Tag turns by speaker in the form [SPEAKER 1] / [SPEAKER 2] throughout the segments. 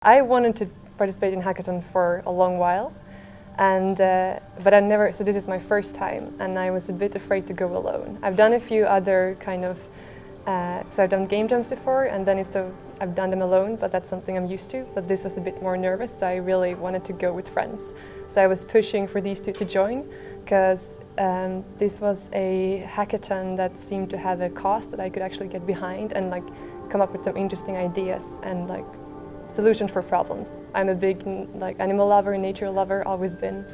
[SPEAKER 1] I wanted to participate in hackathon for a long while, but I never. So this is my first time, and I was a bit afraid to go alone. I've done a few other kind of. So I've done game jams before, and then I've done them alone, but that's something I'm used to. But this was a bit more nervous, so I really wanted to go with friends. So I was pushing for these two to join, because this was a hackathon that seemed to have a cause that I could actually get behind and like come up with some interesting ideas and like solutions for problems. I'm a big like animal lover, nature lover, always been.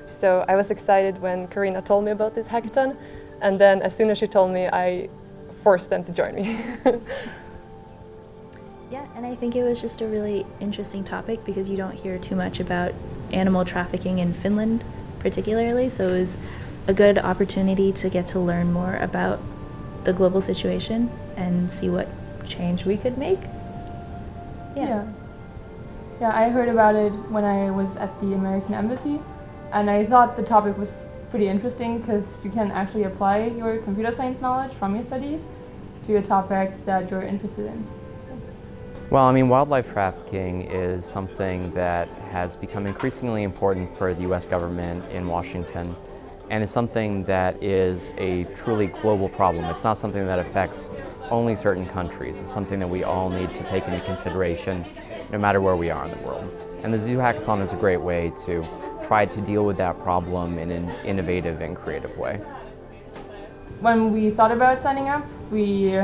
[SPEAKER 1] So I was excited when Karina told me about this hackathon, and then as soon as she told me, I forced them to join me.
[SPEAKER 2] Yeah, and I think it was just a really interesting topic because you don't hear too much about animal trafficking in Finland particularly, so it was a good opportunity to get to learn more about the global situation and see what change we could make.
[SPEAKER 3] Yeah, I heard about it when I was at the American Embassy, and I thought the topic was pretty interesting because you can actually apply your computer science knowledge from your studies to a topic that you're interested in.
[SPEAKER 4] Well, I mean, wildlife trafficking is something that has become increasingly important for the U.S. government in Washington, and it's something that is a truly global problem. It's not something that affects only certain countries. It's something that we all need to take into consideration no matter where we are in the world. And the Zoohackathon is a great way to try to deal with that problem in an innovative and creative way.
[SPEAKER 3] When we thought about signing up, we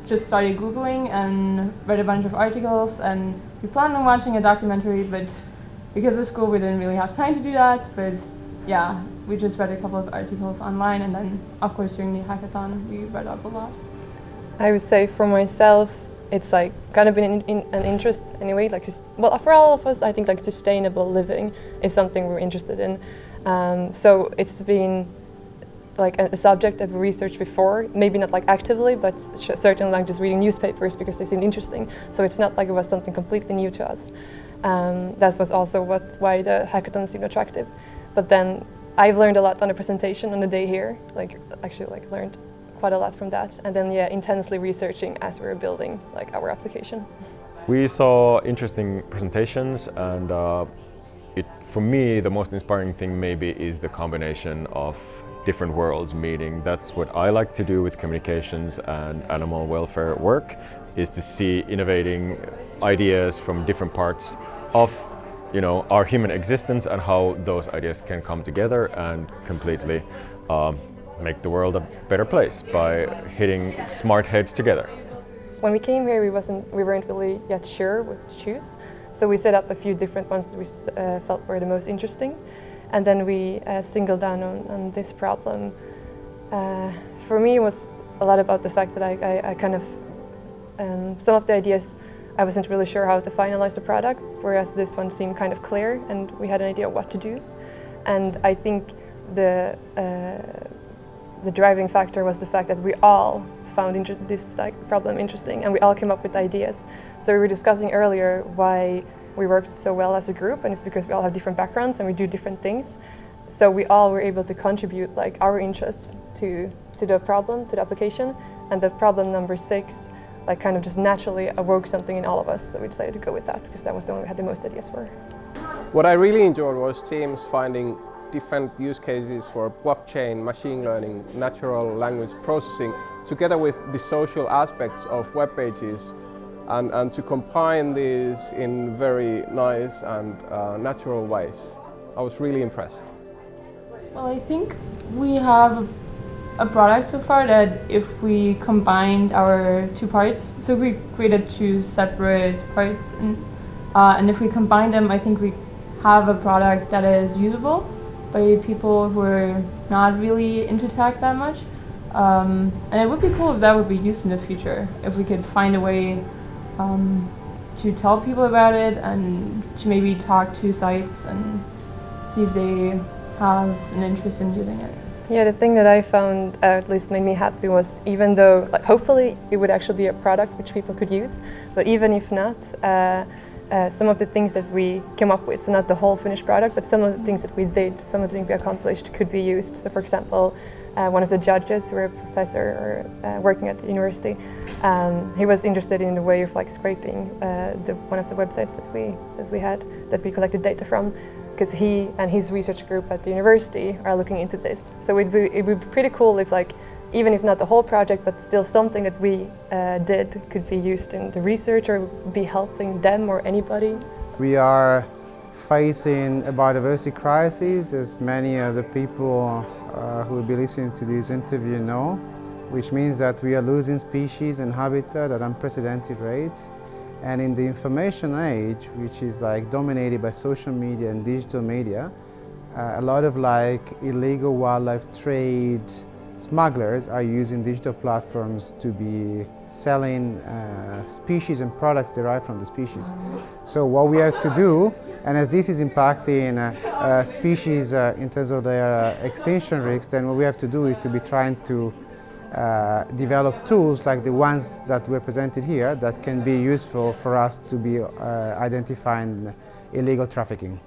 [SPEAKER 3] just started Googling and read a bunch of articles, and we planned on watching a documentary, but because of school we didn't really have time to do that. But yeah, we just read a couple of articles online, and then of course during the hackathon we read up a lot.
[SPEAKER 1] I would say for myself, it's like kind of been an interest anyway. Like for all of us, I think like sustainable living is something we're interested in. So it's been like a subject that we researched before, maybe not like actively, but certainly like just reading newspapers because they seemed interesting. So it's not like it was something completely new to us. That was also why the hackathon seemed attractive. But then I've learned a lot on the presentation on the day here. Learned quite a lot from that, and then intensely researching as we were building like our application.
[SPEAKER 5] We saw interesting presentations, and for me the most inspiring thing maybe is the combination of different worlds meeting. That's what I like to do with communications and animal welfare work, is to see innovating ideas from different parts of our human existence and how those ideas can come together and completely make the world a better place by hitting smart heads together.
[SPEAKER 1] When we came here, we weren't really yet sure what to choose, so we set up a few different ones that we felt were the most interesting, and then we singled down on this problem. For me, it was a lot about the fact that I kind of some of the ideas I wasn't really sure how to finalize the product, whereas this one seemed kind of clear, and we had an idea of what to do. And I think the driving factor was the fact that we all found this problem interesting, and we all came up with ideas. So we were discussing earlier why we worked so well as a group, and it's because we all have different backgrounds and we do different things. So we all were able to contribute like our interests to the problem, to the application, and the problem number 6 like kind of just naturally awoke something in all of us. So we decided to go with that because that was the one we had the most ideas for.
[SPEAKER 6] What I really enjoyed was teams finding different use cases for blockchain, machine learning, natural language processing, together with the social aspects of web pages, and to combine these in very nice and natural ways. I was really impressed.
[SPEAKER 3] Well, I think we have a product so far that if we combined our two parts, so we created 2 separate parts, and if we combine them, I think we have a product that is usable by people who are not really into tech that much. And it would be cool if that would be used in the future, if we could find a way to tell people about it and to maybe talk to sites and see if they have an interest in using it.
[SPEAKER 1] Yeah, the thing that I found at least made me happy was, even though like hopefully it would actually be a product which people could use, but even if not, some of the things that we came up with, so not the whole finished product, but some of the things that we did, some of the things we accomplished could be used. So for example, one of the judges, who were a professor or working at the university, he was interested in the way of like scraping one of the websites that we collected data from, because he and his research group at the university are looking into this. So it would be pretty cool if, like, even if not the whole project, but still something that we did could be used in the research or be helping them or anybody.
[SPEAKER 7] We are facing a biodiversity crisis, as many of the people who will be listening to this interview know, which means that we are losing species and habitat at unprecedented rates. And in the information age, which is like dominated by social media and digital media, a lot of like illegal wildlife trade smugglers are using digital platforms to be selling species and products derived from the species. So what we have to do, and as this is impacting species in terms of their extinction risk, then what we have to do is to be trying to develop tools like the ones that were presented here that can be useful for us to be identifying illegal trafficking.